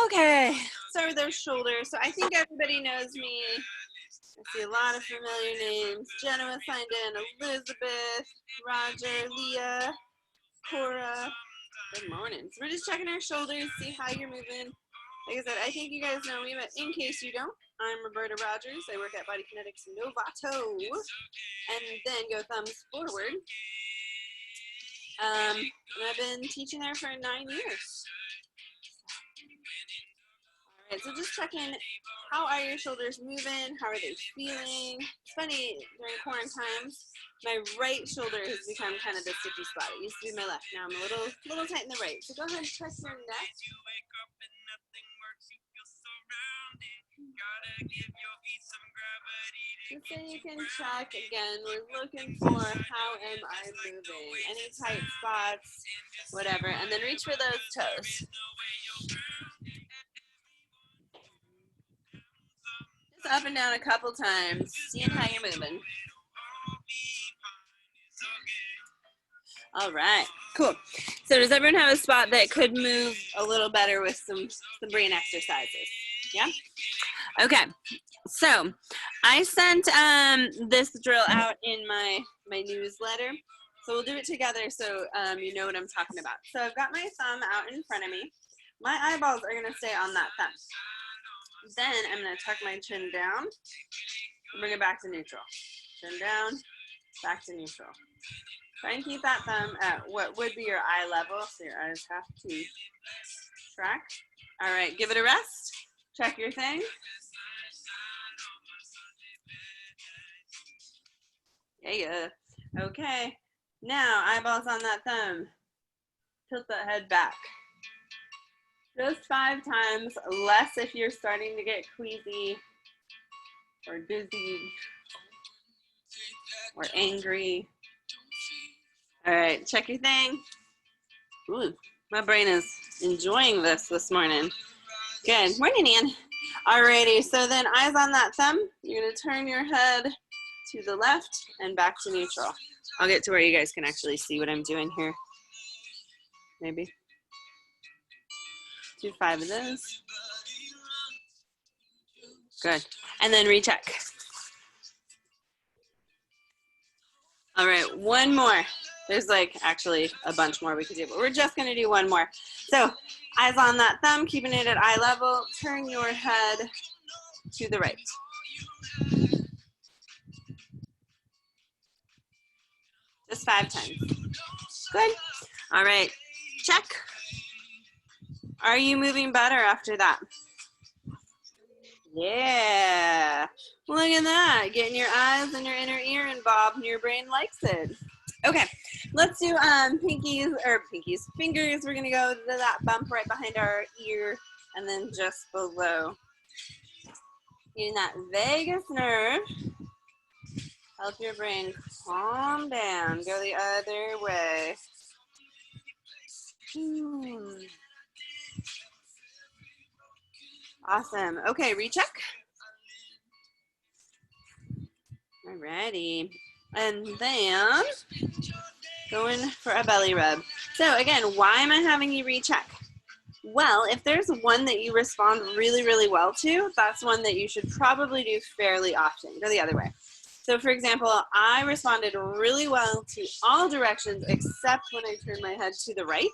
Okay, start with our shoulders. So I think everybody knows me. I see a lot of familiar names. Jenna was signed in, Elizabeth, Roger, Leah, Cora. Good morning. So we're just checking our shoulders, see how you're moving. Like I said, I think you guys know me, but in case you don't, I'm Roberta Rogers. I work at Body Kinetics Novato. And then go thumbs forward. And I've been teaching there for 9 years. All right, so just checking, how are your shoulders moving? How are they feeling? It's funny, during quarantine, my right shoulder has become kind of the sticky spot. It used to be my left. Now I'm a little tight in the right. So go ahead and press your neck. Just so you can check again, we're looking for how am I moving? Any tight spots, whatever, and then reach for those toes. Just up and down a couple times, seeing how you're moving. All right, cool. So does everyone have a spot that could move a little better with some brain exercises? Yeah? Okay, so I sent this drill out in my newsletter. So we'll do it together so you know what I'm talking about. So I've got my thumb out in front of me. My eyeballs are gonna stay on that thumb. Then I'm gonna tuck my chin down and bring it back to neutral. Chin down, back to neutral. Try and keep that thumb at what would be your eye level, so your eyes have to track. All right, give it a rest. Check your thing. Yeah. Okay. Now, eyeballs on that thumb. Tilt that head back. Just 5 times, less if you're starting to get queasy or dizzy or angry. All right, check your thing. Ooh, my brain is enjoying this morning. Good. Morning, Ann. Alrighty, so then eyes on that thumb. You're gonna turn your head to the left and back to neutral. I'll get to where you guys can actually see what I'm doing here. Maybe. Do 5 of those. Good. And then recheck. All right, one more. There's like actually a bunch more we could do, but we're just gonna do one more. So eyes on that thumb, keeping it at eye level. Turn your head to the right. Just 5 times. Good. All right, check. Are you moving better after that? Yeah. Look at that. Getting your eyes and your inner ear involved and your brain likes it. Okay, let's do fingers. We're gonna go to that bump right behind our ear and then just below. Getting that vagus nerve. Help your brain calm down. Go the other way. Awesome. Okay, recheck. Alrighty. And then going for a belly rub. So again, why am I having you recheck? Well, if there's one that you respond really, really well to, that's one that you should probably do fairly often. Go the other way. So for example, I responded really well to all directions except when I turned my head to the right.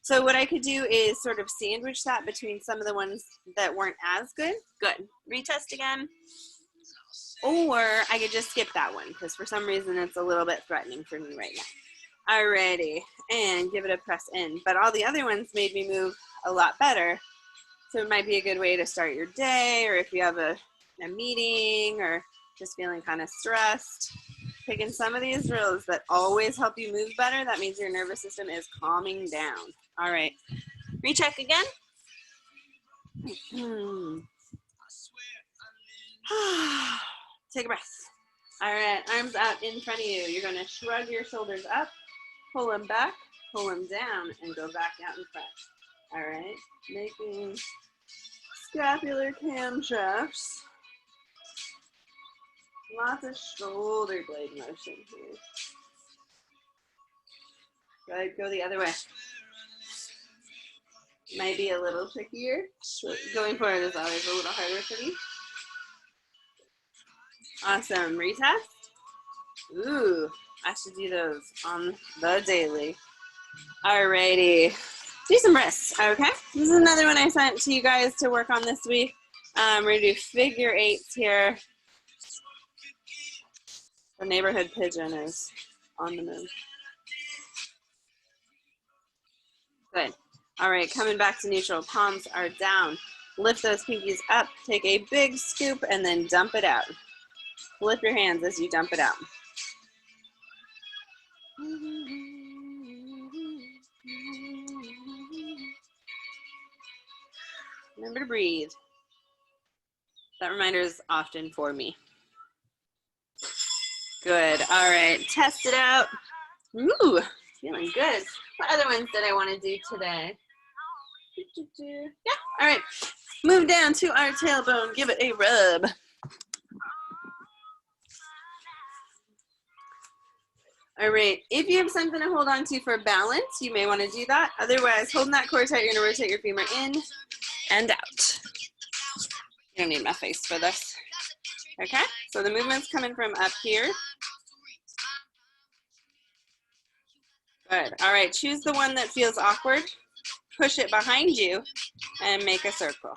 So what I could do is sort of sandwich that between some of the ones that weren't as good. Good. Retest again. Or I could just skip that one because for some reason it's a little bit threatening for me right now. Alrighty, and give it a press in. But all the other ones made me move a lot better. So it might be a good way to start your day, or if you have a meeting or just feeling kind of stressed. Picking some of these drills that always help you move better, that means your nervous system is calming down. All right, recheck again. Take a breath. All right, arms out in front of you. You're gonna shrug your shoulders up, pull them back, pull them down, and go back out in front. All right, making scapular camshafts. Lots of shoulder blade motion here. Good, go the other way. Might be a little trickier. Going forward is always a little harder for me. Awesome. Retest. Ooh, I should do those on the daily. Alrighty. Do some wrists, okay? This is another one I sent to you guys to work on this week. We're gonna do figure eights here. The neighborhood pigeon is on the move. Good. All right, coming back to neutral. Palms are down. Lift those pinkies up. Take a big scoop and then dump it out. Flip your hands as you dump it out. Remember to breathe. That reminder is often for me. Good. All right. Test it out. Ooh, feeling good. What other ones did I want to do today? Yeah. All right. Move down to our tailbone. Give it a rub. All right. If you have something to hold on to for balance, you may want to do that. Otherwise, holding that core tight, you're going to rotate your femur in and out. You don't need my face for this. Okay, so the movement's coming from up here. Good. All right, choose the one that feels awkward. Push it behind you and make a circle.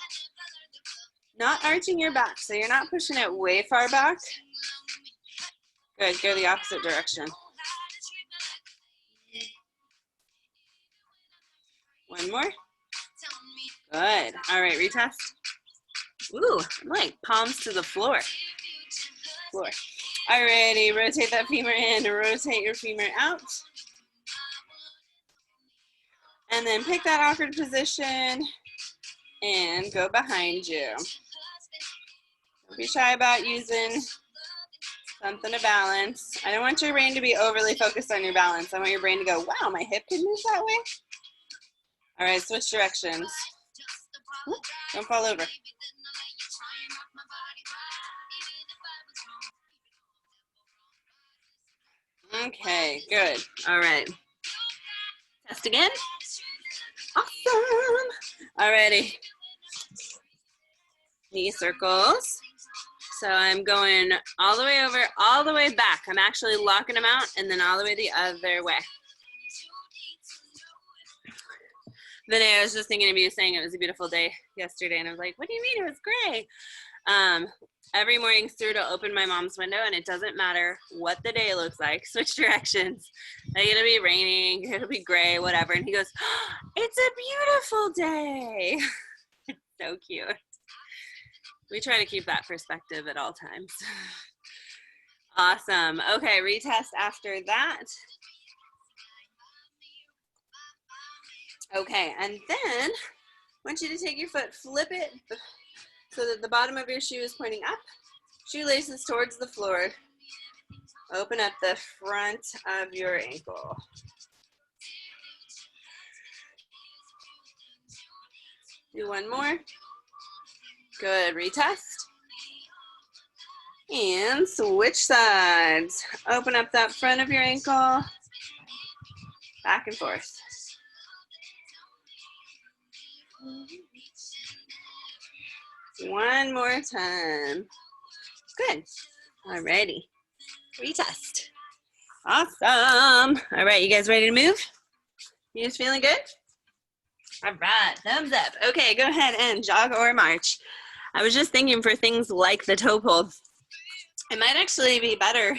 Not arching your back, so you're not pushing it way far back. Good, go the opposite direction. One more. Good. All right, retest. Ooh, I'm like palms to the floor. Alrighty, rotate that femur in, rotate your femur out. And then pick that awkward position and go behind you. Don't be shy about using something to balance. I don't want your brain to be overly focused on your balance. I want your brain to go, wow, my hip can move that way. All right, switch directions. Don't fall over. Okay, good. All right. Test again. Awesome. Alrighty. Knee circles. So I'm going all the way over, all the way back. I'm actually locking them out and then all the way the other way. Vinay, I was just thinking of you saying it was a beautiful day yesterday, and I was like, what do you mean? It was gray. Every morning, Stuart will open my mom's window, and it doesn't matter what the day looks like. Switch directions. Like, it'll be raining, it'll be gray, whatever. And he goes, oh, it's a beautiful day. It's so cute. We try to keep that perspective at all times. Awesome. Okay, retest after that. Okay, and then I want you to take your foot, flip it so that the bottom of your shoe is pointing up. Shoelaces towards the floor. Open up the front of your ankle. Do one more. Good, retest. And switch sides. Open up that front of your ankle. Back and forth. One more time. Good. Alrighty. Retest. Awesome. All right, you guys ready to move? You guys feeling good? All right, thumbs up. Okay, go ahead and jog or march. I was just thinking for things like the toe pull, it might actually be better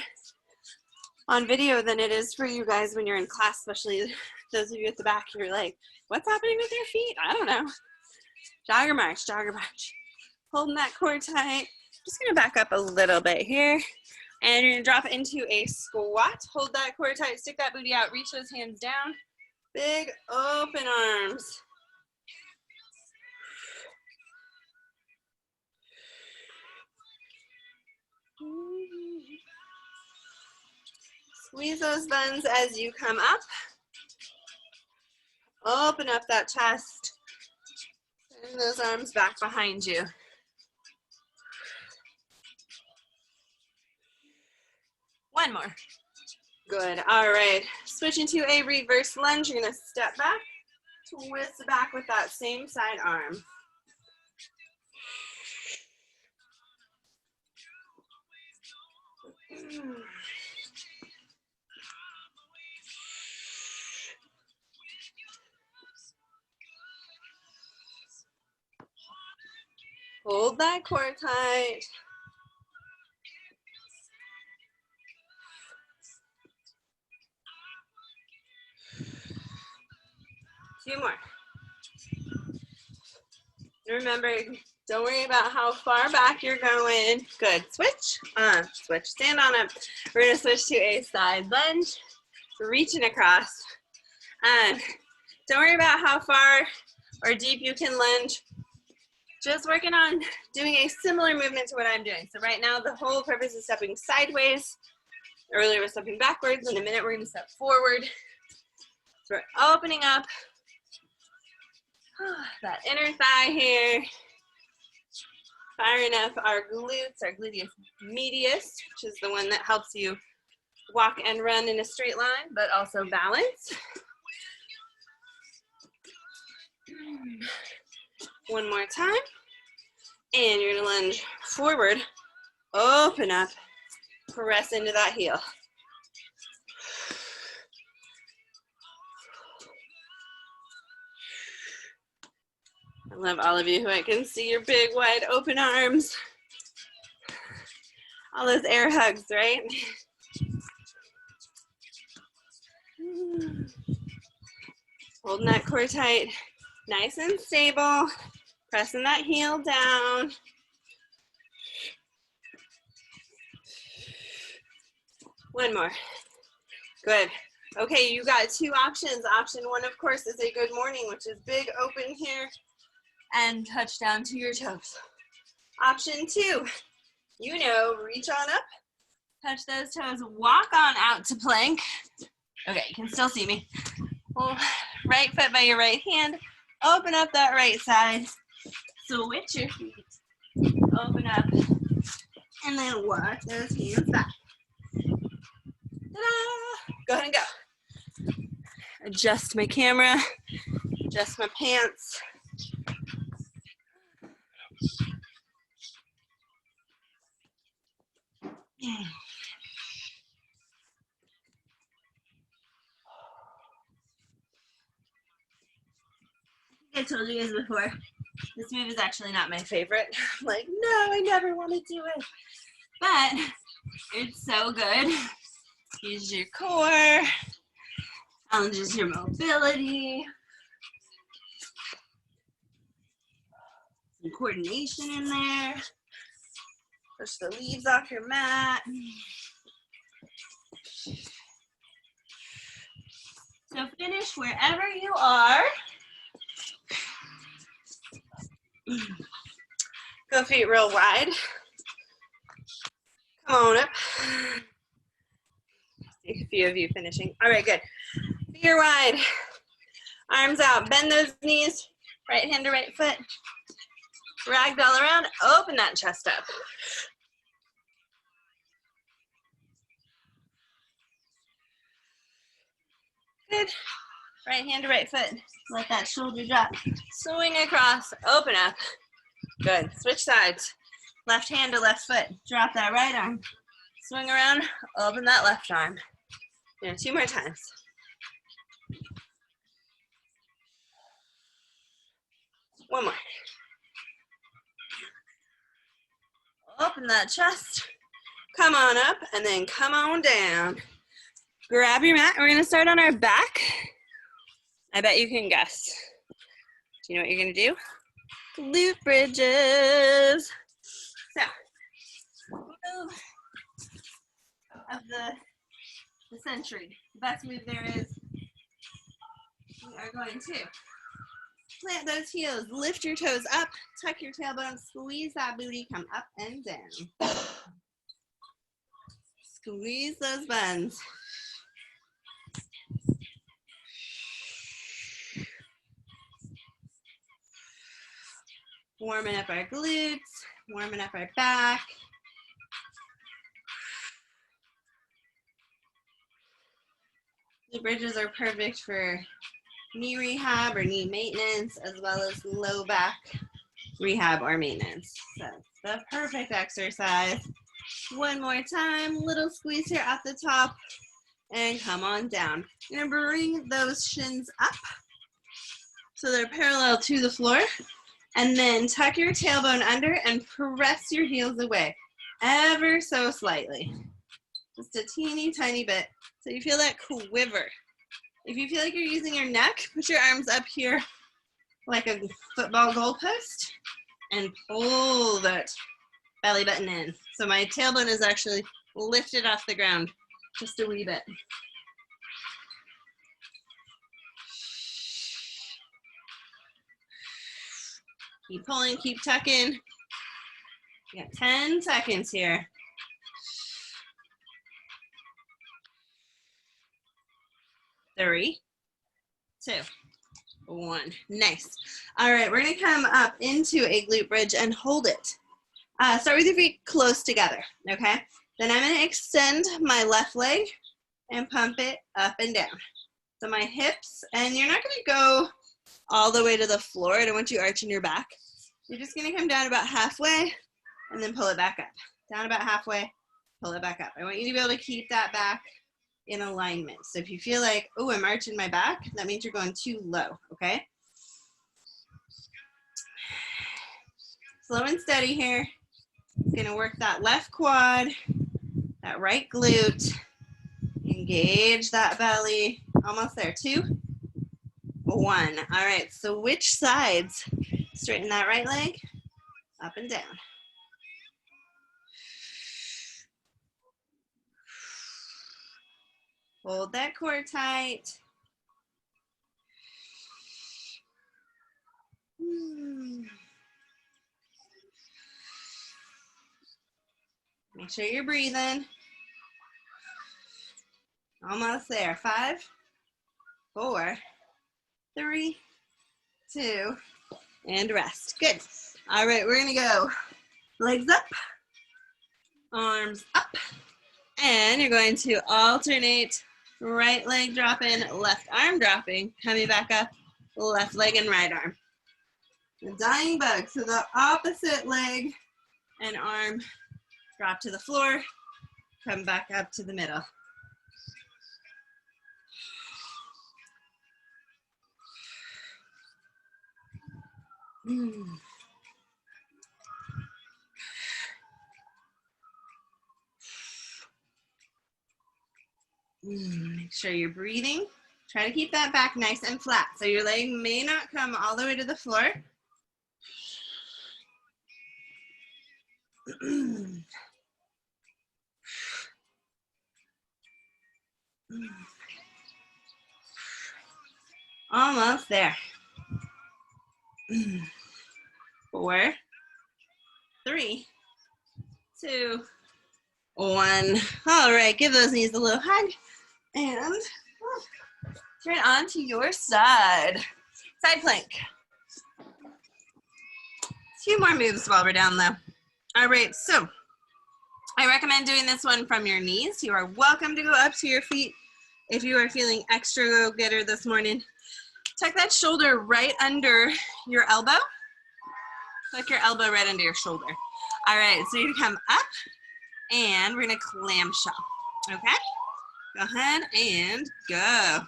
on video than it is for you guys when you're in class, especially those of you at the back. You're like, what's happening with your feet? I don't know. Jog or march, jog or march. Holding that core tight. Just gonna back up a little bit here. And you're gonna drop into a squat. Hold that core tight, stick that booty out, reach those hands down. Big open arms. Squeeze those buns as you come up. Open up that chest. Bring those arms back behind you. One more. Good. All right. Switch into a reverse lunge. You're going to step back. Twist back with that same side arm. Hold that core tight. Two more. Remember, don't worry about how far back you're going. Good. Switch. Switch. Stand on up. We're going to switch to a side lunge. Reaching across. Don't worry about how far or deep you can lunge. Just working on doing a similar movement to what I'm doing. So right now, the whole purpose is stepping sideways. Earlier, we're stepping backwards. In a minute, we're going to step forward. So we're opening up that inner thigh here. Firing up our glutes, our gluteus medius, which is the one that helps you walk and run in a straight line, but also balance. One more time. And you're gonna lunge forward, open up, press into that heel. I love all of you who I can see your big, wide open arms. All those air hugs, right? Holding that core tight, nice and stable. Pressing that heel down. One more. Good. Okay, you got two options. Option one, of course, is a good morning, which is big open here and touch down to your toes. Option two, you know, reach on up, touch those toes, walk on out to plank. Okay, you can still see me. Well, right foot by your right hand, open up that right side. Switch your feet, open up, and then walk those hands back. Ta-da! Go ahead and go. Adjust my camera, adjust my pants. I told you guys before, this move is actually not my favorite. I'm like, no, I never want to do it. But it's so good. Use your core, challenges your mobility, some coordination in there. Push the leaves off your mat. So finish wherever you are. Go feet real wide. Come on up. See a few of you finishing. All right, good. Feet are wide. Arms out. Bend those knees. Right hand to right foot. Ragdoll around. Open that chest up. Good. Right hand to right foot. Let that shoulder drop. Swing across. Open up. Good. Switch sides. Left hand to left foot. Drop that right arm. Swing around. Open that left arm. Yeah, two more times. One more. Open that chest. Come on up and then come on down. Grab your mat. We're going to start on our back. I bet you can guess. Do you know what you're going to do? Glute bridges. So, move of the century. The best move there is, we are going to plant those heels, lift your toes up, tuck your tailbone, squeeze that booty, come up and down. Squeeze those buns. Warming up our glutes, warming up our back. The bridges are perfect for knee rehab or knee maintenance, as well as low back rehab or maintenance. So it's the perfect exercise. One more time, little squeeze here at the top, and come on down. You're gonna bring those shins up so they're parallel to the floor, and then tuck your tailbone under and press your heels away, ever so slightly. Just a teeny tiny bit, so you feel that quiver. If you feel like you're using your neck, put your arms up here like a football goalpost and pull that belly button in. So my tailbone is actually lifted off the ground just a wee bit. Keep pulling, keep tucking. You got 10 seconds here. 3, 2, 1. Nice. All right, we're gonna come up into a glute bridge and hold it. Start with your feet close together, okay? Then I'm gonna extend my left leg and pump it up and down. So my hips, and you're not gonna go all the way to the floor. I don't want you arching your back. You're just gonna come down about halfway and then pull it back up. Down about halfway, pull it back up. I want you to be able to keep that back in alignment. So if you feel like, oh, I'm arching my back, that means you're going too low, okay? Slow and steady here. Gonna work that left quad, that right glute, engage that belly. Almost there, 2, 1. All right, switch sides. Straighten that right leg, up and down. Hold that core tight. Make sure you're breathing. Almost there. 5, 4, 3, 2, and rest. Good. All right, we're gonna go legs up, arms up, and you're going to alternate right leg dropping, left arm dropping, coming back up, left leg and right arm. The dying bug, so the opposite leg and arm drop to the floor, come back up to the middle. Make sure you're breathing. Try to keep that back nice and flat. So your leg may not come all the way to the floor. Almost there. 4, 3, 2, 1. All right, give those knees a little hug and turn onto your side. Side plank. A few more moves while we're down low. All right, so I recommend doing this one from your knees. You are welcome to go up to your feet if you are feeling extra go-getter this morning. Tuck that shoulder right under your elbow. Tuck your elbow right under your shoulder. All right, so you're gonna come up and we're gonna clamshell, okay? Go ahead and go.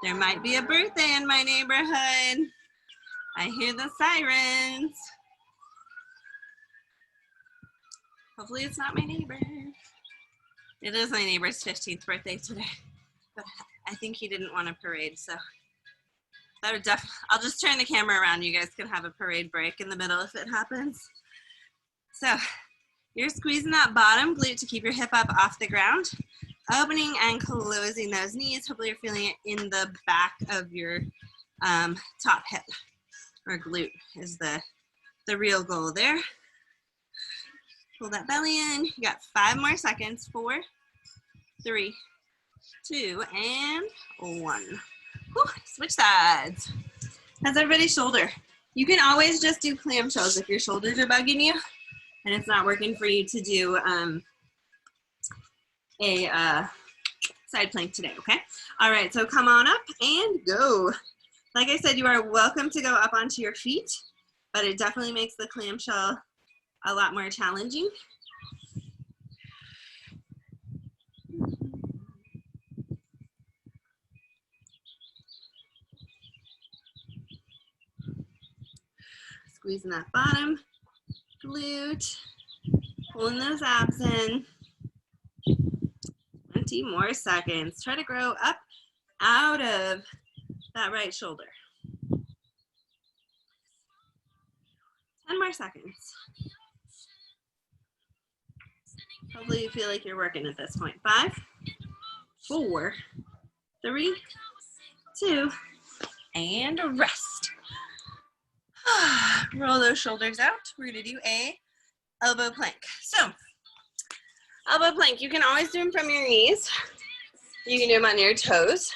There might be a birthday in my neighborhood. I hear the sirens. Hopefully it's not my neighbor. It is my neighbor's 15th birthday today, but I think he didn't want a parade, so that would I'll just turn the camera around. You guys can have a parade break in the middle if it happens. So you're squeezing that bottom glute to keep your hip up off the ground, opening and closing those knees. Hopefully you're feeling it in the back of your top hip, or glute is the real goal there. Pull that belly in. You got 5 more seconds. 4, 3, 2, and 1. Whew, switch sides. How's everybody's shoulder? You can always just do clamshells if your shoulders are bugging you and it's not working for you to do a side plank today, okay? All right, so come on up and go. Like I said, you are welcome to go up onto your feet, but it definitely makes the clamshell a lot more challenging. Squeezing that bottom glute, pulling those abs in. 20 more seconds. Try to grow up out of that right shoulder. 10 more seconds. Hopefully you feel like you're working at this point. 5, 4, 3, 2, and rest. Roll those shoulders out. We're gonna do a elbow plank. So, elbow plank, you can always do them from your knees. You can do them on your toes.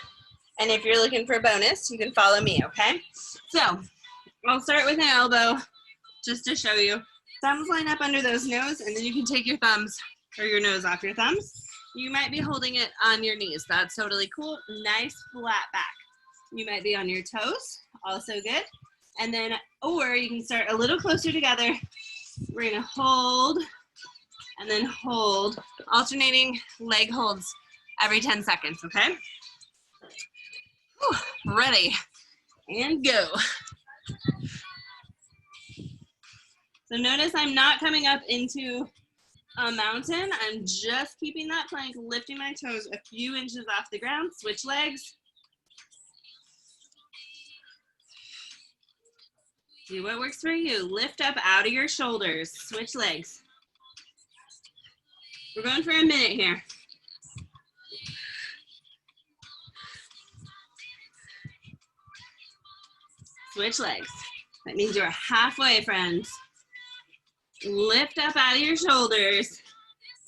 And if you're looking for a bonus, you can follow me, okay? So, I'll start with an elbow just to show you. Thumbs line up under those nose, and then you can take your thumbs or your nose off your thumbs. You might be holding it on your knees. That's totally cool. Nice flat back. You might be on your toes, also good. And then, or you can start a little closer together. We're gonna hold and then hold, alternating leg holds every 10 seconds, okay? Whew, ready, and go. So notice I'm not coming up into a mountain. I'm just keeping that plank, lifting my toes a few inches off the ground. Switch legs. Do what works for you. Lift up out of your shoulders. Switch legs. We're going for a minute here. Switch legs. That means you're halfway, friends. Lift up out of your shoulders.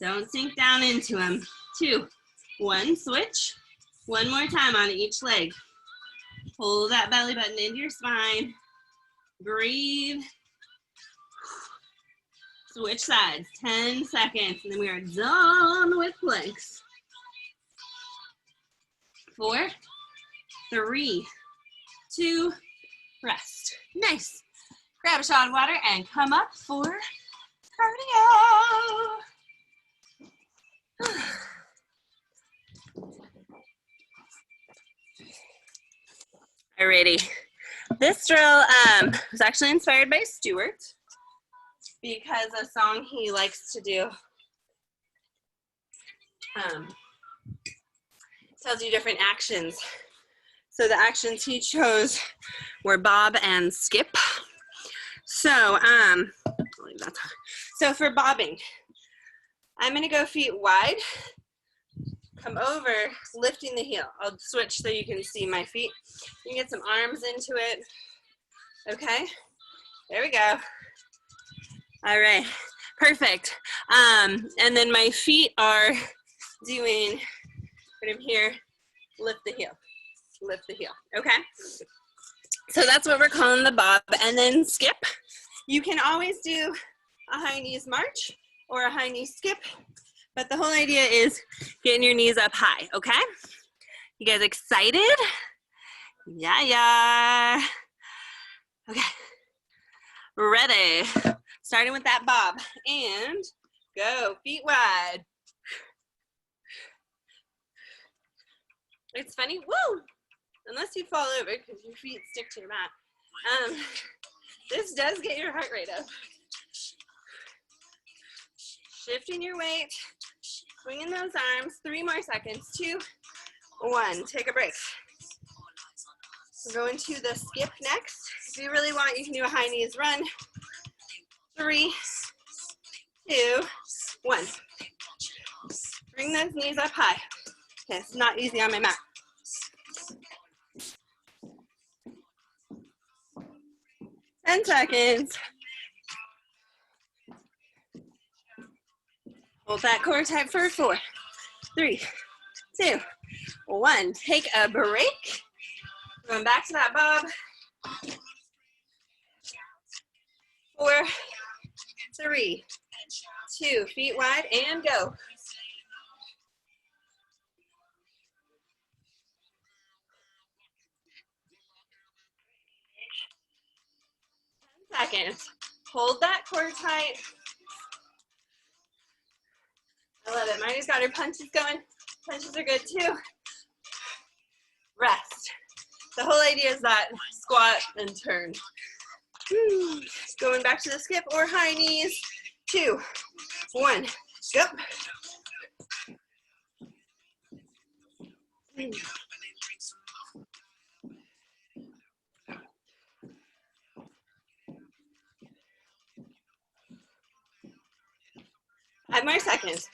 Don't sink down into them. 2, 1, switch. One more time on each leg. Pull that belly button into your spine. Breathe. Switch sides, 10 seconds, and then we are done with planks. 4, 3, 2, rest. Nice. Grab a shot of water and come up for cardio. Alrighty. This drill was actually inspired by Stuart because a song he likes to do tells you different actions. So the actions he chose were bob and skip. So, I'll leave that. So for bobbing, I'm gonna go feet wide, come over, lifting the heel. I'll switch so you can see my feet. You can get some arms into it. Okay, there we go. All right, perfect. And then my feet are doing, right from here, lift the heel, okay? So that's what we're calling the bob. And then skip. You can always do a high knees march or a high knee skip, but the whole idea is getting your knees up high, okay? You guys excited? Yeah. Okay, ready. Starting with that bob, and go, feet wide. It's funny, woo! Unless you fall over because your feet stick to your mat. This does get your heart rate up. Shifting your weight, swinging those arms, 3 more seconds, 2, 1, take a break. We're going to the skip next. If you really want, you can do a high knees run. 3, 2, 1. Bring those knees up high. Okay, it's not easy on my mat. Ten seconds. Hold that core tight for 4, 3, 2, 1. Take a break. Going back to that bob. 4, 3, 2, feet wide, and go. seconds. Hold that core tight. I love it. Marnie's got her punches going. Punches are good too. Rest. The whole idea is that squat and turn. Going back to the skip or high knees. 2, 1, go. 5 more seconds.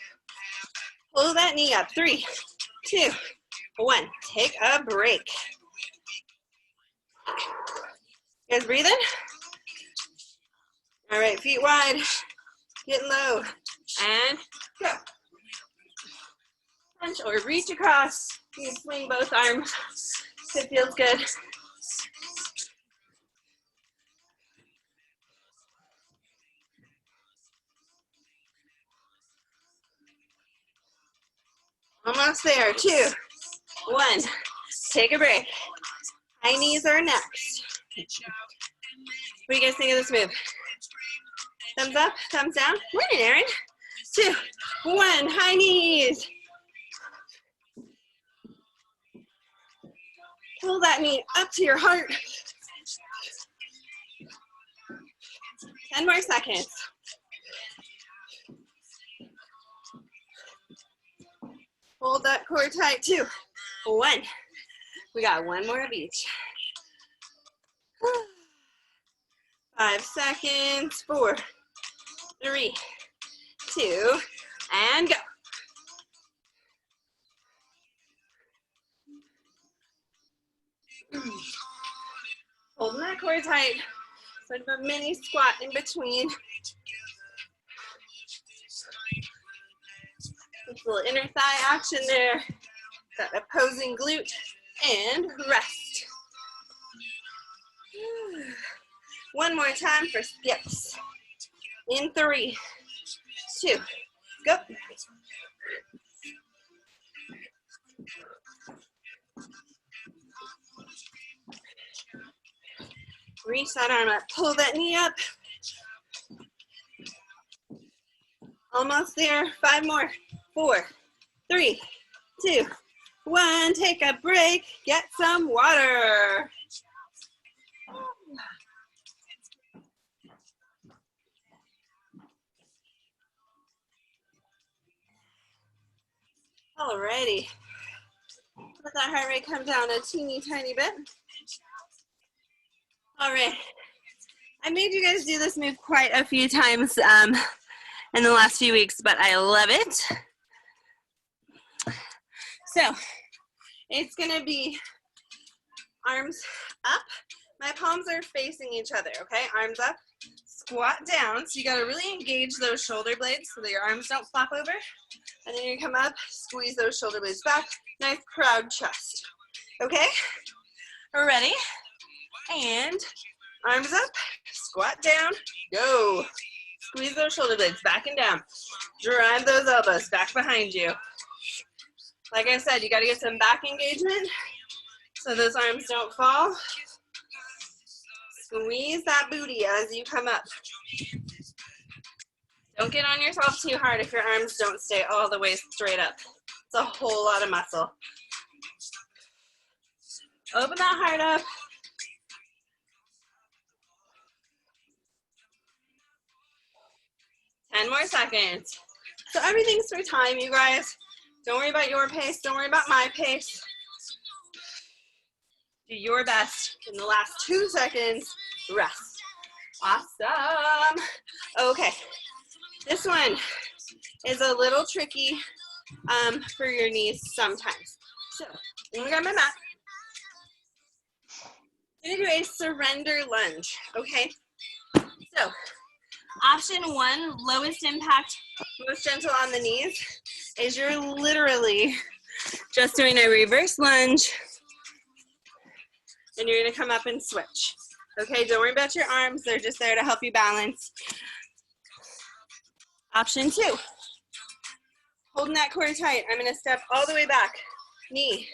Pull that knee up. 3, 2, 1. Take a break. You guys breathing? All right, feet wide, getting low, and go. Punch or reach across. You can swing both arms if it feels good. Almost there. 2, 1. Take a break. High knees are next. What do you guys think of this move? Thumbs up, thumbs down. Morning, Erin. 2, 1. High knees. Pull that knee up to your heart. 10 more seconds. Hold that core tight. 2, 1. We got one more of each. 5 seconds. 4, 3, 2, and go. Holding that core tight. Sort of a mini squat in between. This little inner thigh action there. That opposing glute. And rest. One more time for skips. In 3, 2, go. Reach that arm up, pull that knee up. Almost there, 5 more. 4, 3, 2, 1. Take a break, get some water. Alrighty. Let that heart rate come down a teeny tiny bit. All right. I made you guys do this move quite a few times in the last few weeks, but I love it. So it's gonna be arms up. My palms are facing each other, okay? Arms up, squat down. So you gotta really engage those shoulder blades so that your arms don't flop over. And then you come up, squeeze those shoulder blades back. Nice proud chest, okay? We're ready. And arms up, squat down, go. Squeeze those shoulder blades back and down. Drive those elbows back behind you. Like I said, you gotta get some back engagement so those arms don't fall. Squeeze that booty as you come up. Don't get on yourself too hard if your arms don't stay all the way straight up. It's a whole lot of muscle. Open that heart up. Ten more seconds. So everything's for time, you guys. Don't worry about your pace. Don't worry about my pace. Do your best. In the last 2 seconds, rest. Awesome. Okay. This one is a little tricky for your knees sometimes. So I'm gonna grab my mat. I'm gonna do a surrender lunge, okay? So option 1, lowest impact, most gentle on the knees, is you're literally just doing a reverse lunge and you're gonna come up and switch. Okay, don't worry about your arms, they're just there to help you balance. Option 2, holding that core tight, I'm gonna step all the way back. Knee,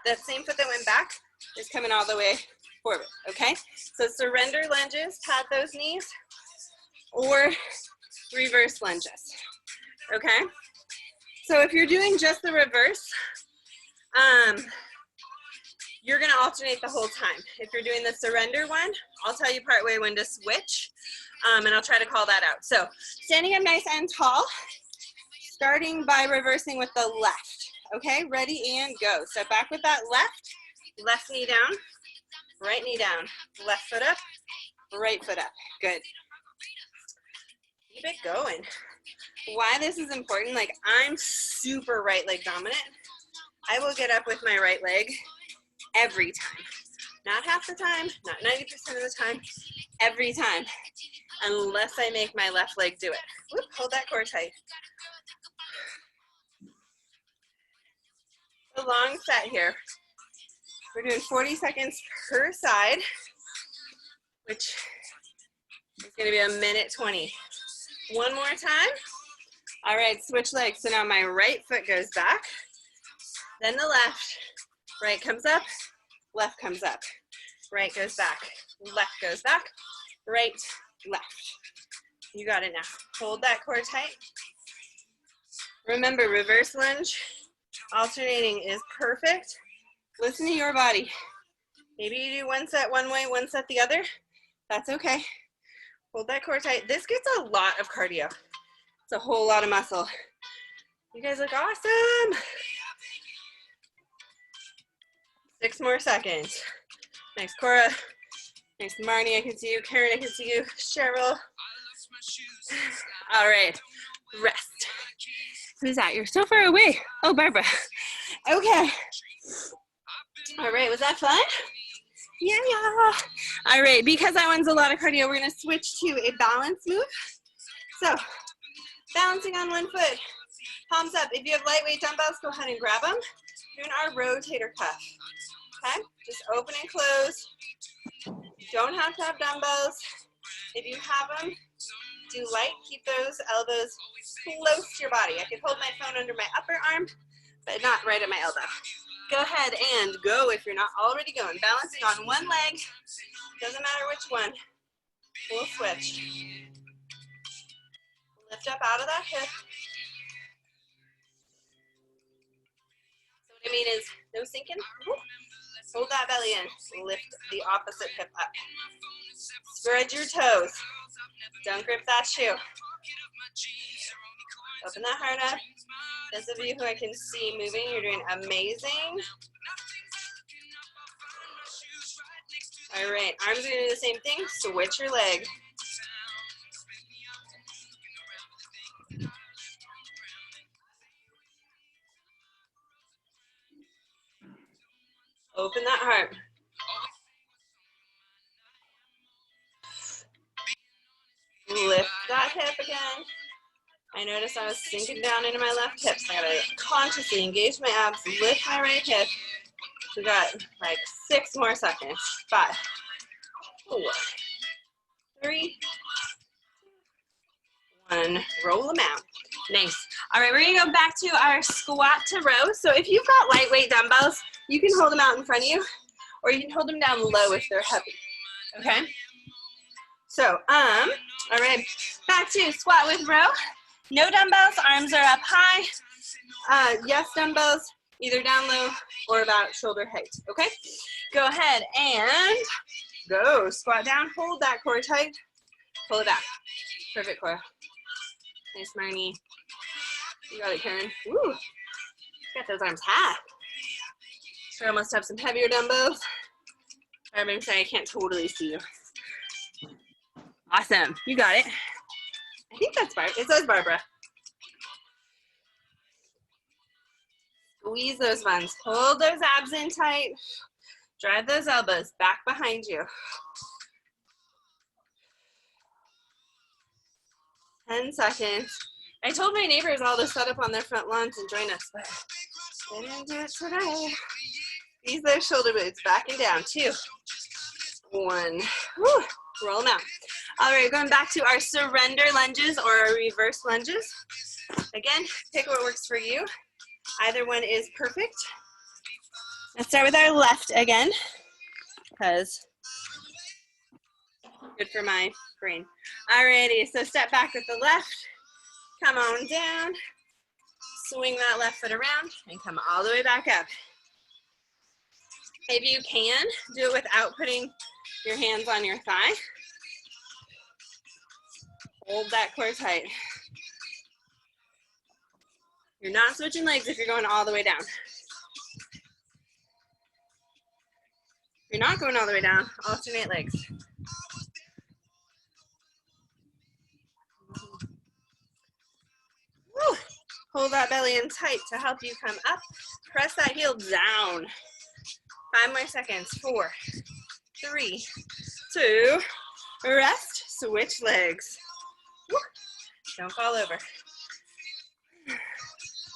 that same foot that went back is coming all the way forward, okay? So surrender lunges, pad those knees, or reverse lunges, okay? So if you're doing just the reverse, you're gonna alternate the whole time. If you're doing the surrender one, I'll tell you partway when to switch, and I'll try to call that out. So standing up nice and tall, starting by reversing with the left, okay? Ready and go. So back with that left knee down, right knee down, left foot up, right foot up, good. Keep it going. Why this is important, like I'm super right leg dominant. I will get up with my right leg every time. Not half the time, not 90% of the time, every time. Unless I make my left leg do it. Whoop, hold that core tight. A long set here. We're doing 40 seconds per side, which is gonna be 1:20. One more time. All right, switch legs. So now my right foot goes back, then the left, right comes up, left comes up, right goes back, left goes back, right, left. You got it now. Hold that core tight. Remember, reverse lunge, alternating is perfect. Listen to your body. Maybe you do one set one way, one set the other. That's okay. Hold that core tight. This gets a lot of cardio. It's a whole lot of muscle. You guys look awesome. 6 more seconds. Nice, Cora. Nice, Marnie, I can see you. Karen, I can see you. Cheryl. All right, rest. Who's that? You're so far away. Oh, Barbara. Okay. All right, was that fun? Yeah. All right, because that one's a lot of cardio, we're gonna switch to a balance move. So, balancing on one foot, palms up. If you have lightweight dumbbells, go ahead and grab them. Doing our rotator cuff, okay? Just open and close. You don't have to have dumbbells. If you have them, do light. Keep those elbows close to your body. I could hold my phone under my upper arm, but not right at my elbow. Go ahead and go if you're not already going. Balancing on one leg, doesn't matter which one. We'll switch. Lift up out of that hip. So what I mean is, no sinking. Hold that belly in. Lift the opposite hip up. Spread your toes. Don't grip that shoe. Open that heart up. Those of you who I can see moving, you're doing amazing. All right, arms are gonna do the same thing. Switch your leg. Open that heart. Lift that hip again. I noticed I was sinking down into my left hip, so I gotta consciously engage my abs, lift my right hip. We got like 6 more seconds. 5, 4, 3, 1. Roll them out. Nice. All right, we're gonna go back to our squat to row. So if you've got lightweight dumbbells, you can hold them out in front of you, or you can hold them down low if they're heavy. Okay. So, all right, back to squat with row. No dumbbells, arms are up high. Yes, dumbbells, either down low or about shoulder height, okay? Go ahead and go. Squat down, hold that core tight. Pull it back. Perfect, Cora. Nice, Marnie. You got it, Karen. Woo. Got those arms high. Sure, I must have some heavier dumbbells. I'm sorry, I can't totally see you. Awesome, you got it. I think that's Barbara. It says Barbara. Squeeze those buns. Hold those abs in tight. Drive those elbows back behind you. 10 seconds. I told my neighbors all to set up on their front lawns and join us, but they didn't do it today. Squeeze those shoulder blades back and down. 2, 1. Whew. Roll them out. All right, going back to our surrender lunges or our reverse lunges. Again, pick what works for you. Either one is perfect. Let's start with our left again, because Good for my brain. Alrighty, so step back with the left. Come on down. Swing that left foot around and come all the way back up. If you can, do it without putting your hands on your thigh. Hold that core tight. You're not switching legs if you're going all the way down. You're not going all the way down. Alternate legs. Woo. Hold that belly in tight to help you come up. Press that heel down. 5 more seconds. 4, 3, 2, rest. Switch legs. Woo. Don't fall over.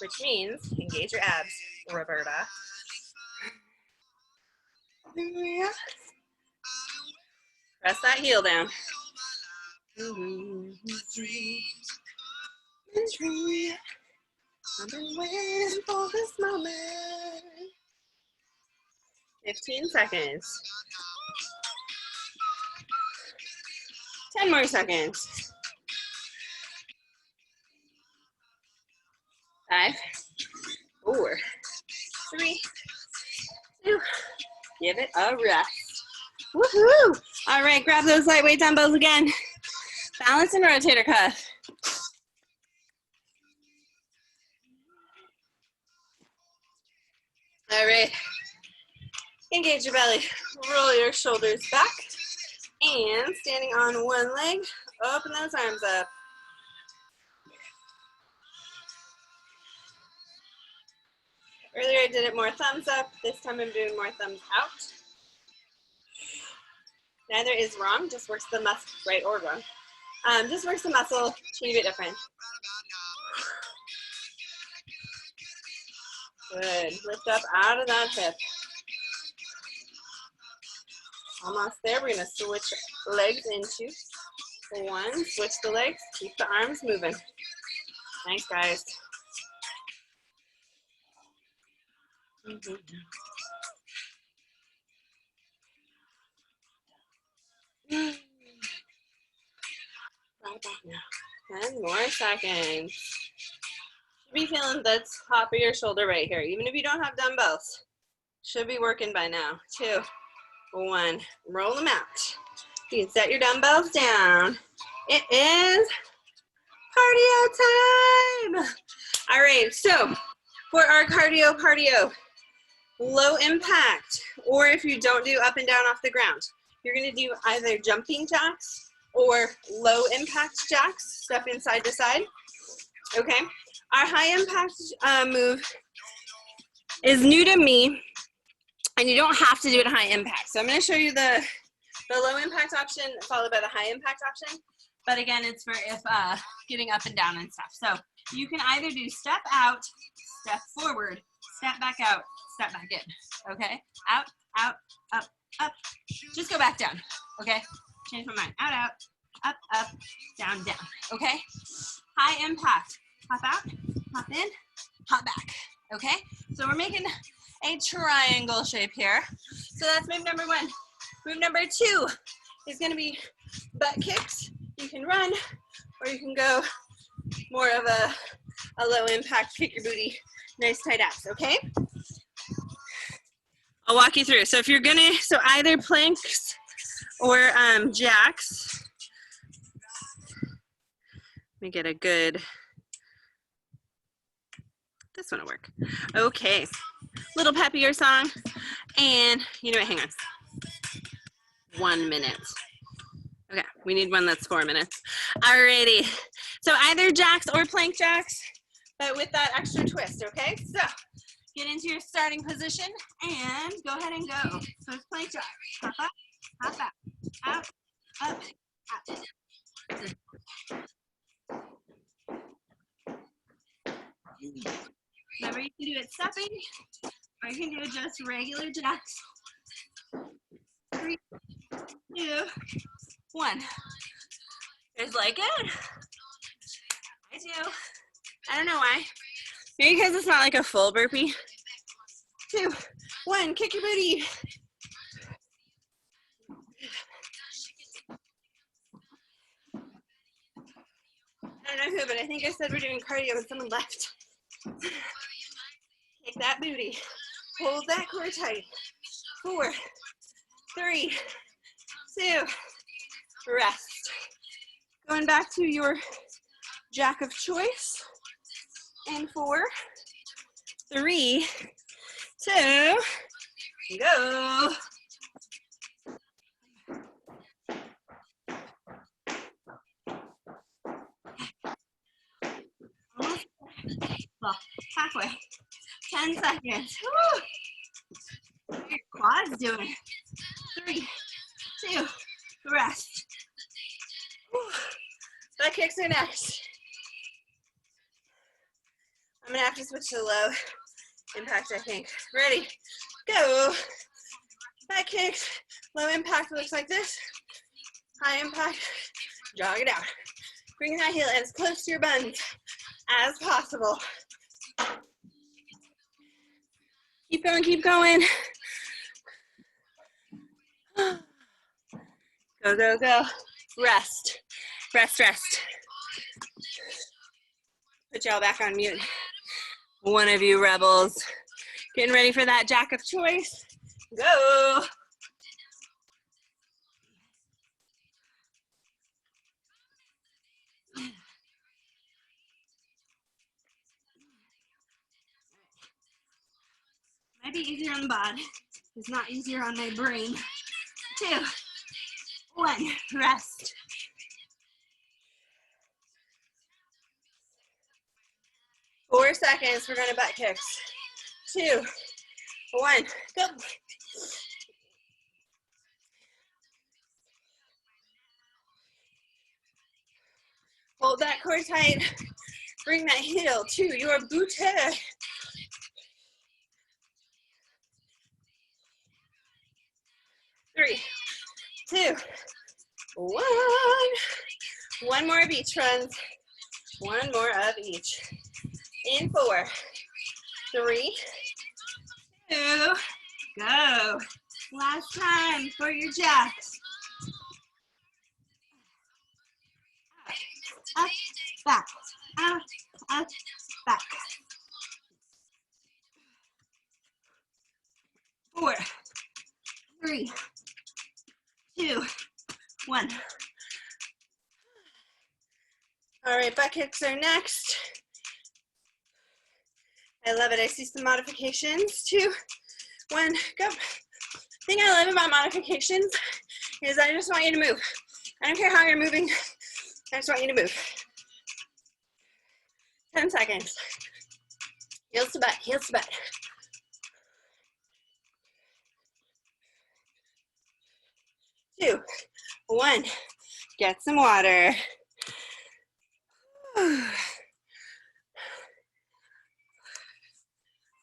Which means engage your abs, Roberta. Press that heel down. I've been waiting for this moment. 15 seconds. 10 more seconds. 5, 4, 3, 2. Give it a rest. Woohoo! All right, grab those lightweight dumbbells again. Balance and rotator cuff. All right. Engage your belly. Roll your shoulders back. And standing on one leg, open those arms up. Earlier I did it more thumbs up. This time I'm doing more thumbs out. Neither is wrong, just works the muscle, right or wrong. Just works the muscle, change it different. Good, lift up out of that hip. Almost there, we're gonna switch legs into 1, switch the legs, keep the arms moving. Nice, guys. Right back now. 10 more seconds. Should be feeling the top of your shoulder right here, even if you don't have dumbbells. Should be working by now. 2, 1. Roll them out. You can set your dumbbells down. It is cardio time. All right, so for our cardio, low impact, or if you don't do up and down off the ground, you're gonna do either jumping jacks or low impact jacks, stepping side to side, okay? Our high impact move is new to me, and you don't have to do it high impact. So I'm gonna show you the low impact option followed by the high impact option. But again, it's for if getting up and down and stuff. So you can either do step out, step forward, step back out, step back in, okay? Out, out, up, up. Just go back down, okay? Change my mind. Out, out, up, up, down, down, okay? High impact. Hop out, hop in, hop back, okay? So we're making a triangle shape here. So that's move number 1. Move number 2 is gonna be butt kicks. You can run, or you can go more of a low impact, kick your booty, nice tight abs, okay? I'll walk you through. So if you're gonna, so either planks or jacks. Let me get a good, this one will work. Okay, little peppier song. And you know what, hang on. 1 minute. Okay, we need one that's 4 minutes. Alrighty, so either jacks or plank jacks, but with that extra twist, okay? So get into your starting position and go ahead and go. So it's plank jack, hop up, out, up, out. Remember, you can do it stepping, or you can do it just regular jacks. 3, 2, 1. You guys like it? I do. I don't know why. Maybe because it's not like a full burpee. 2, 1, kick your booty. don't know who, but I think I said we're doing cardio and someone left. Kick that booty. Hold that core tight. 4, 3, 2, rest. Going back to your jack of choice. And 4, 3, 2, go. Almost. Well, halfway. 10 seconds. Woo. What are your quads doing? 3, 2, rest. Woo. Butt kicks are next. I'm gonna have to switch to low impact, I think. Ready, go. Butt kicks, low impact looks like this. High impact, jog it out. Bring that heel as close to your buns as possible. Keep going, keep going. Go, go, go. Rest, rest, rest. Put y'all back on mute. One of you rebels. Getting ready for that jack of choice. Go. Might be easier on the bod. It's not easier on my brain. 2, 1, rest. Four seconds, we're gonna butt kicks. 2, 1, go. Hold that core tight. Bring that heel to your booty. 3, 2, 1. One more of each, friends. One more of each. In 4, 3, 2, go. Last time for your jacks. Up, back, up, up, back. 4, 3, 2, 1. All right, butt kicks are next. I love it. I see some modifications. 2, 1, go. The thing I love about modifications is I just want you to move. I don't care how you're moving. I just want you to move. 10 seconds. Heels to butt, heels to butt. 2, 1. Get some water.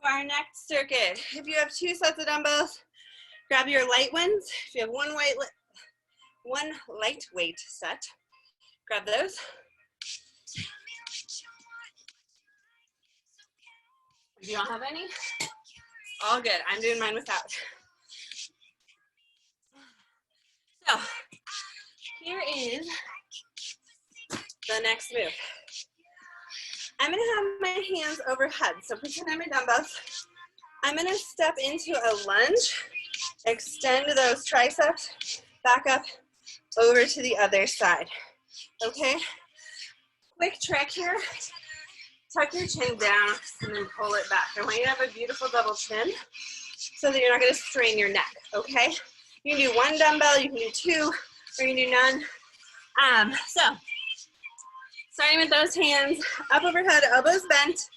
For our next circuit, if you have 2 sets of dumbbells, grab your light ones. If you have one lightweight set, grab those. If you don't have any, all good. I'm doing mine without. So, here is the next move. I'm gonna have my hands overhead. So pretend I'm a dumbbells. I'm gonna step into a lunge, extend those triceps, back up over to the other side, okay? Quick trick here, tuck your chin down and then pull it back. I want you to have a beautiful double chin so that you're not gonna strain your neck, okay? You can do 1 dumbbell, you can do 2, or you can do none. So, starting with those hands, up overhead, elbows bent,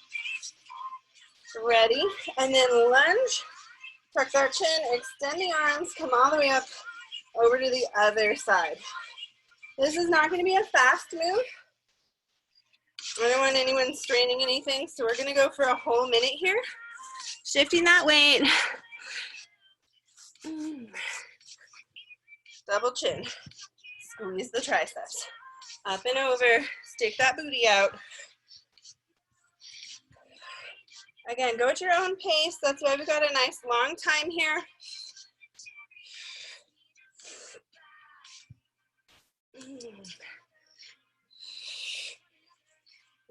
ready, and then lunge, tuck that chin, extend the arms, come all the way up over to the other side. This is not gonna be a fast move. I don't want anyone straining anything, so we're gonna go for a whole minute here. Shifting that weight. Double chin, squeeze the triceps. Up and over, stick that booty out. Again, go at your own pace. That's why we've got a nice long time here.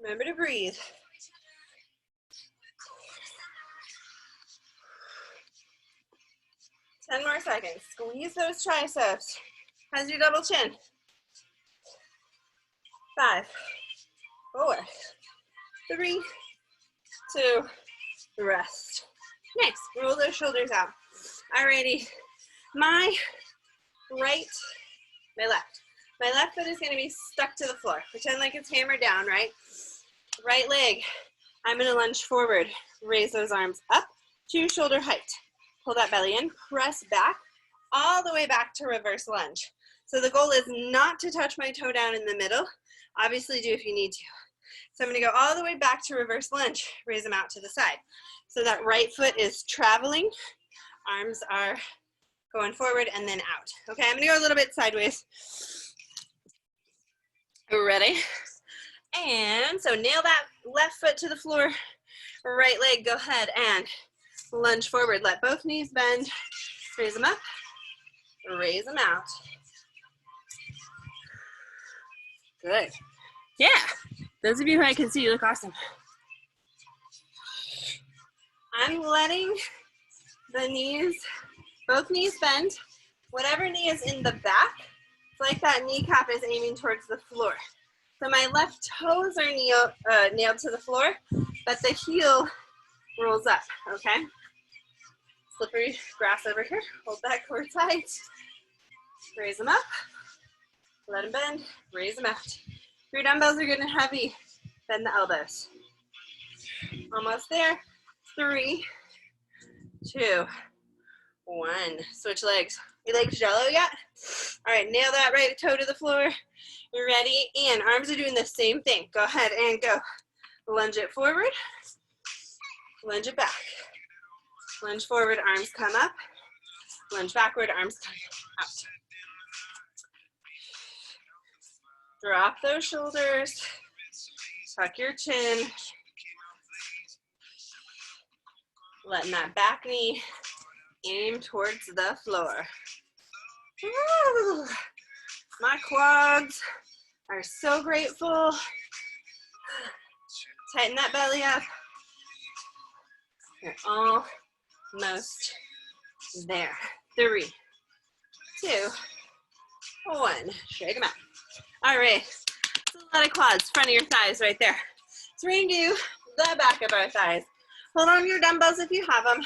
Remember to breathe. 10 more seconds. Squeeze those triceps. How's your double chin? 5, 4, 3, 2, rest. Nice. Roll those shoulders out. Alrighty. My left foot is going to be stuck to the floor. Pretend like it's hammered down, right? Right leg, I'm going to lunge forward. Raise those arms up to shoulder height. Pull that belly in, press back, all the way back to reverse lunge. So the goal is not to touch my toe down in the middle. Obviously do if you need to. So I'm going to go all the way back to reverse lunge. Raise them out to the side. So that right foot is traveling. Arms are going forward and then out. Okay, I'm going to go a little bit sideways. Ready? And so nail that left foot to the floor. Right leg, go ahead and lunge forward. Let both knees bend. Raise them up. Raise them out. Good. Yeah. Those of you who I can see, you look awesome. I'm letting the knees, both knees bend. Whatever knee is in the back, it's like that kneecap is aiming towards the floor. So my left toes are nailed to the floor, but the heel rolls up, okay? Slippery grass over here. Hold that core tight. Raise them up. Let them bend. Raise them out. If your dumbbells are good and heavy, bend the elbows. Almost there. 3, 2, 1. Switch legs. Your legs jello yet? All right, nail that right toe to the floor. You're ready, and arms are doing the same thing. Go ahead and go. Lunge it forward. Lunge it back. Lunge forward, arms come up. Lunge backward, arms come out. Drop those shoulders. Tuck your chin. Letting that back knee aim towards the floor. Woo! My quads are so grateful. Tighten that belly up. You're almost there. 3, 2, 1. Shake them out. All right. That's a lot of quads. Front of your thighs right there. So we're going to do the back of our thighs. Hold on to your dumbbells if you have them.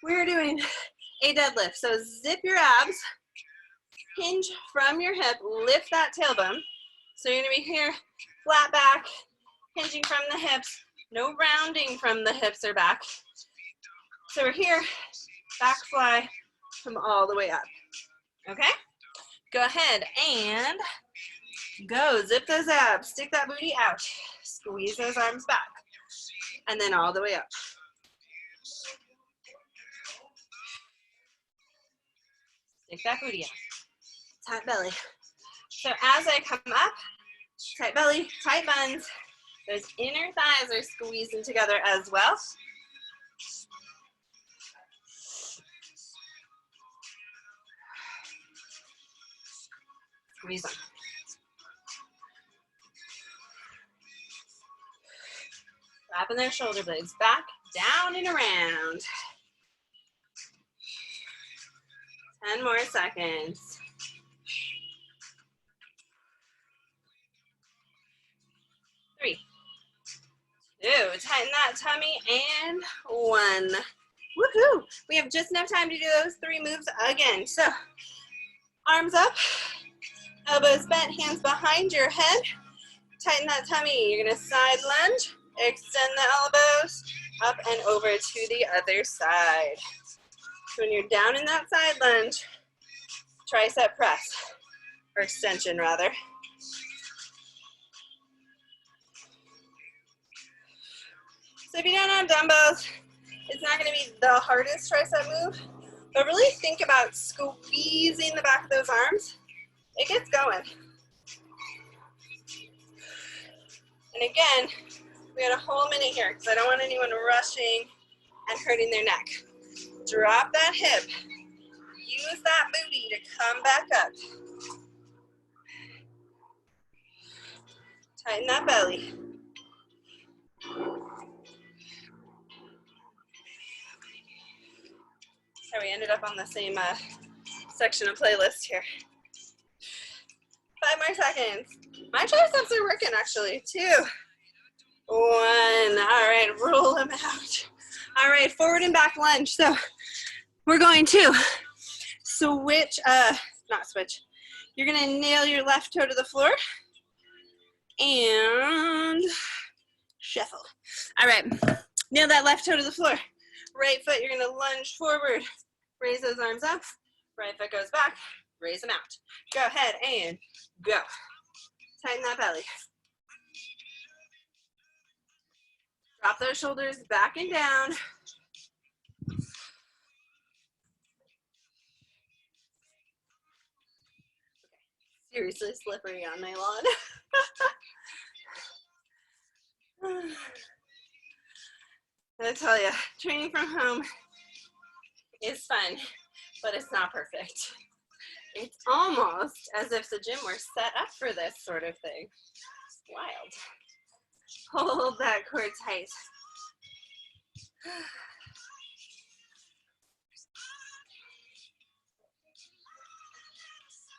We're doing a deadlift. So zip your abs. Hinge from your hip. Lift that tailbone. So you're going to be here, flat back, hinging from the hips. No rounding from the hips or back. So we're here, back fly, come all the way up. Okay? Go ahead and go. Zip those abs. Stick that booty out. Squeeze those arms back. And then all the way up. Stick that booty out. Tight belly. So as I come up, tight belly, tight buns. Those inner thighs are squeezing together as well. Squeeze them. Wrapping their shoulder blades back, down and around. 10 more seconds. 3, 2, tighten that tummy, and 1. Woohoo! We have just enough time to do those 3 moves again. So, arms up, elbows bent, hands behind your head. Tighten that tummy. You're gonna side lunge, extend the elbows, up and over to the other side. So when you're down in that side lunge, tricep press, or extension rather. So if you don't have dumbbells, it's not going to be the hardest tricep move, but really think about squeezing the back of those arms. It gets going. And again, we got a whole minute here because I don't want anyone rushing and hurting their neck. Drop that hip. Use that booty to come back up. Tighten that belly. So we ended up on the same section of playlist here. 5 more seconds. My triceps are working actually. 2, 1. All right, roll them out. All right, forward and back lunge. So we're going to switch, not switch. You're gonna nail your left toe to the floor and shuffle. All right, nail that left toe to the floor. Right foot, you're gonna lunge forward. Raise those arms up. Right foot goes back. Raise them out. Go ahead and go. Tighten that belly. Drop those shoulders back and down. Seriously slippery on my lawn. I tell you, training from home is fun, but it's not perfect. It's almost as if the gym were set up for this sort of thing. Wild. Hold that core tight.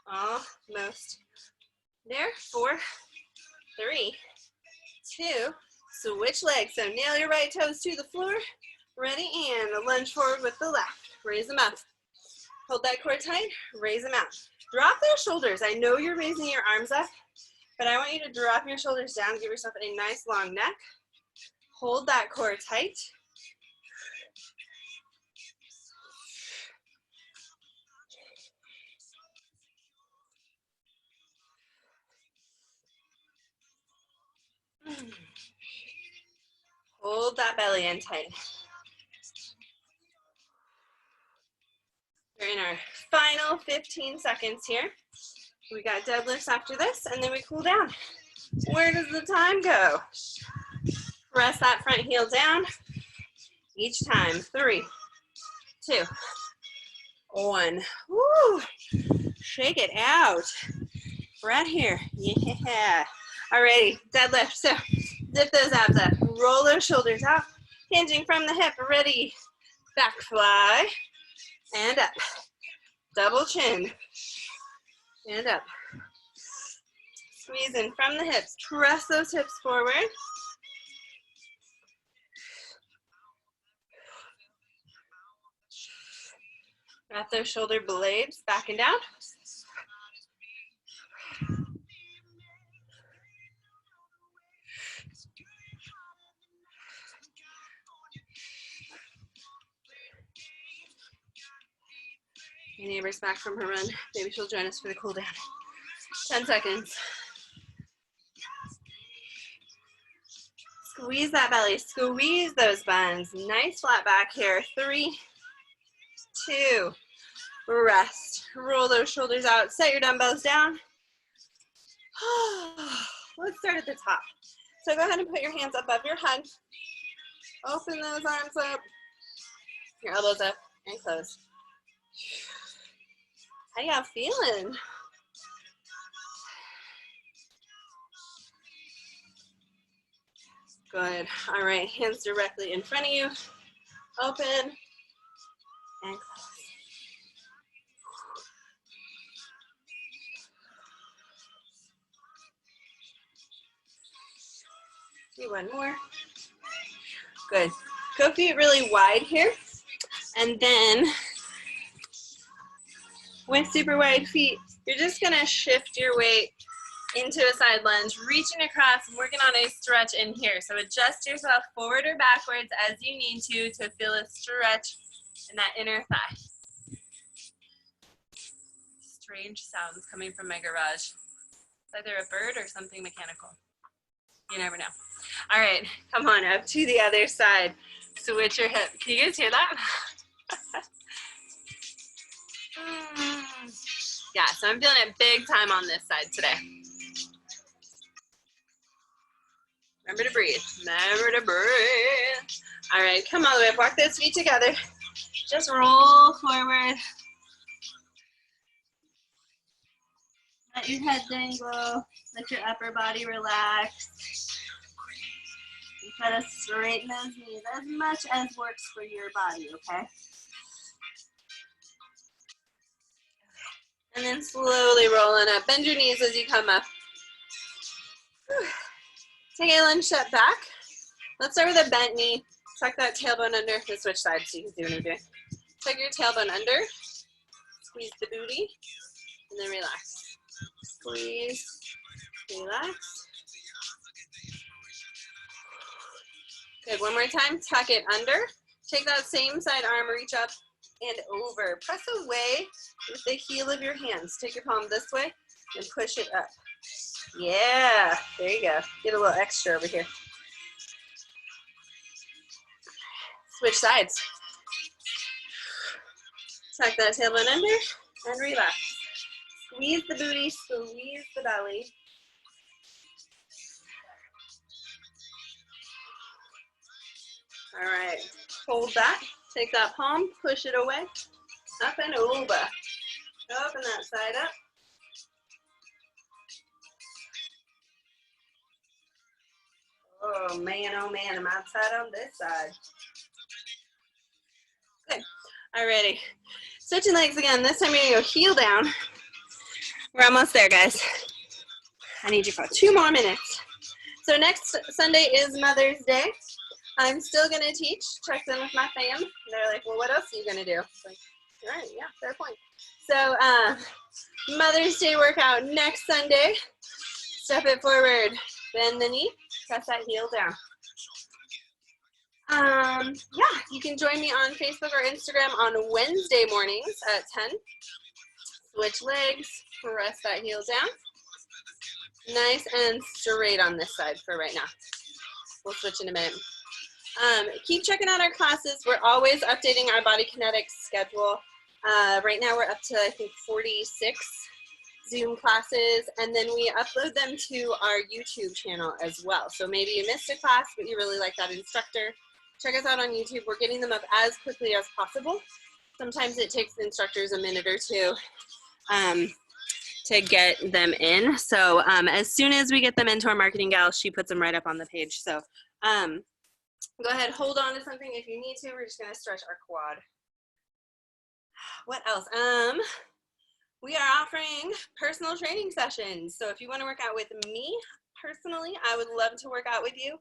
Almost there. 4, 3, 2, switch legs. So nail your right toes to the floor. Ready, and lunge forward with the left. Raise them up. Hold that core tight, raise them out. Drop those shoulders. I know you're raising your arms up, but I want you to drop your shoulders down. Give yourself a nice long neck. Hold that core tight. Hold that belly in tight. We're in our final 15 seconds here. We got deadlifts after this, and then we cool down. Where does the time go? Press that front heel down each time. 3, 2, 1. Woo! Shake it out. Right here. Yeah. Alrighty, deadlift. So dip those abs up. Roll those shoulders out. Hinging from the hip. Ready. Back fly. And up. Double chin. And up. Squeeze in from the hips. Press those hips forward. Wrap those shoulder blades back and down. Your neighbor's back from her run. Maybe she'll join us for the cool down. 10 seconds. Squeeze that belly, squeeze those buns. Nice flat back here. 3, 2, rest. Roll those shoulders out. Set your dumbbells down. Let's start at the top. So go ahead and put your hands above your head. Open those arms up. Your elbows up and close. How y'all feeling? Good. All right, hands directly in front of you. Open and close. Do one more. Good. Go feet really wide here. And then with super wide feet, you're just gonna shift your weight into a side lunge, reaching across, working on a stretch in here. So adjust yourself forward or backwards as you need to feel a stretch in that inner thigh. Strange sounds coming from my garage. It's either a bird or something mechanical. You never know. All right, come on up to the other side. Switch your hip. Can you guys hear that? Yeah, so I'm feeling it big time on this side today. Remember to breathe. Remember to breathe. All right, come all the way up. Walk those feet together. Just roll forward. Let your head dangle. Let your upper body relax. You try to straighten those knees as much as works for your body, okay? And then slowly rolling up. Bend your knees as you come up. Whew. Take a lunge step back. Let's start with a bent knee. Tuck that tailbone under and switch sides so you can see what I'm doing. Tuck your tailbone under. Squeeze the booty. And then relax. Squeeze. Relax. Good. One more time. Tuck it under. Take that same side arm, reach up and over. Press away with the heel of your hands. Take your palm this way and push it up. Yeah. There you go. Get a little extra over here. Switch sides. Tuck that tailbone under and relax. Squeeze the booty, squeeze the belly. All right, hold that. Take that palm, push it away, up and over. Open that side up. Oh man, I'm outside on this side. Good. Alrighty. Switching legs again. This time you're gonna go heel down. We're almost there, guys. I need you for 2 more minutes. So next Sunday is Mother's Day. I'm still gonna teach. Checked in with my fam. They're like, well, what else are you gonna do? It's like, all right, yeah, fair point. So Mother's Day workout next Sunday. Step it forward, bend the knee, press that heel down. Yeah, you can join me on Facebook or Instagram on Wednesday mornings at 10. Switch legs, press that heel down. Nice and straight on this side for right now. We'll switch in a minute. Keep checking out our classes. We're always updating our body kinetics schedule. Right now we're up to, I think, 46 Zoom classes, and then we upload them to our YouTube channel as well. So maybe you missed a class, but you really like that instructor. Check us out on YouTube. We're getting them up as quickly as possible. Sometimes it takes the instructors a minute or two to get them in. So as soon as we get them into our marketing gal, she puts them right up on the page. So go ahead, hold on to something if you need to. We're just gonna stretch our quad. What else? We are offering personal training sessions. So if you want to work out with me personally, I would love to work out with you.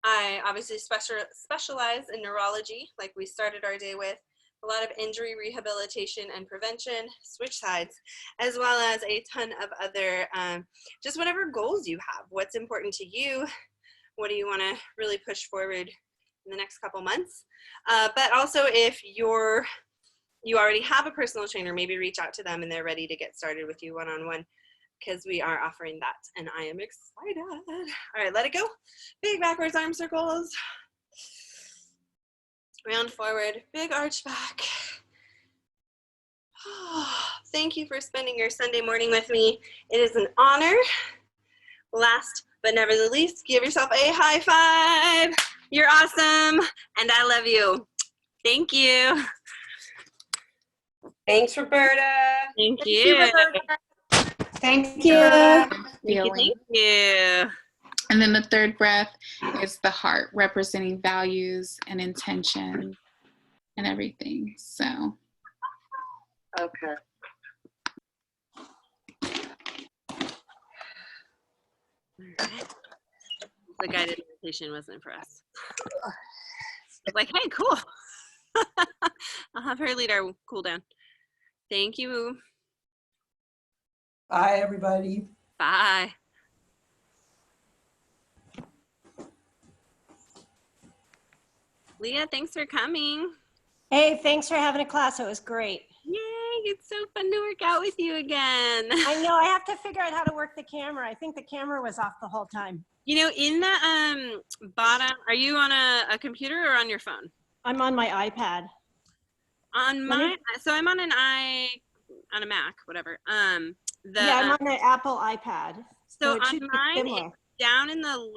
I obviously specialize in neurology, like we started our day with, a lot of injury rehabilitation and prevention, switch sides, as well as a ton of other, just whatever goals you have. What's important to you? What do you want to really push forward in the next couple months? But also if you already have a personal trainer, maybe reach out to them and they're ready to get started with you one-on-one, because we are offering that and I am excited. All right, let it go. Big backwards arm circles. Round forward, big arch back. Thank you for spending your Sunday morning with me. It is an honor. Last but never the least, give yourself a high five. You're awesome and I love you. Thank you. Thanks, Roberta. Thank you. Thank you. Thank you. And then the third breath is the heart, representing values and intention and everything. So. Okay. The guided meditation wasn't for us. Like, hey, cool. I'll have her lead our cool down. Thank you. Bye, everybody. Bye. Leah, thanks for coming. Hey, thanks for having a class. It was great. Yay, it's so fun to work out with you again. I know, I have to figure out how to work the camera. I think the camera was off the whole time. You know, in the bottom, are you on a computer or on your phone? I'm on my iPad. On my, so I'm on on a Mac, whatever. Yeah, I'm on the Apple iPad. So it on should be mine, similar. it's down in the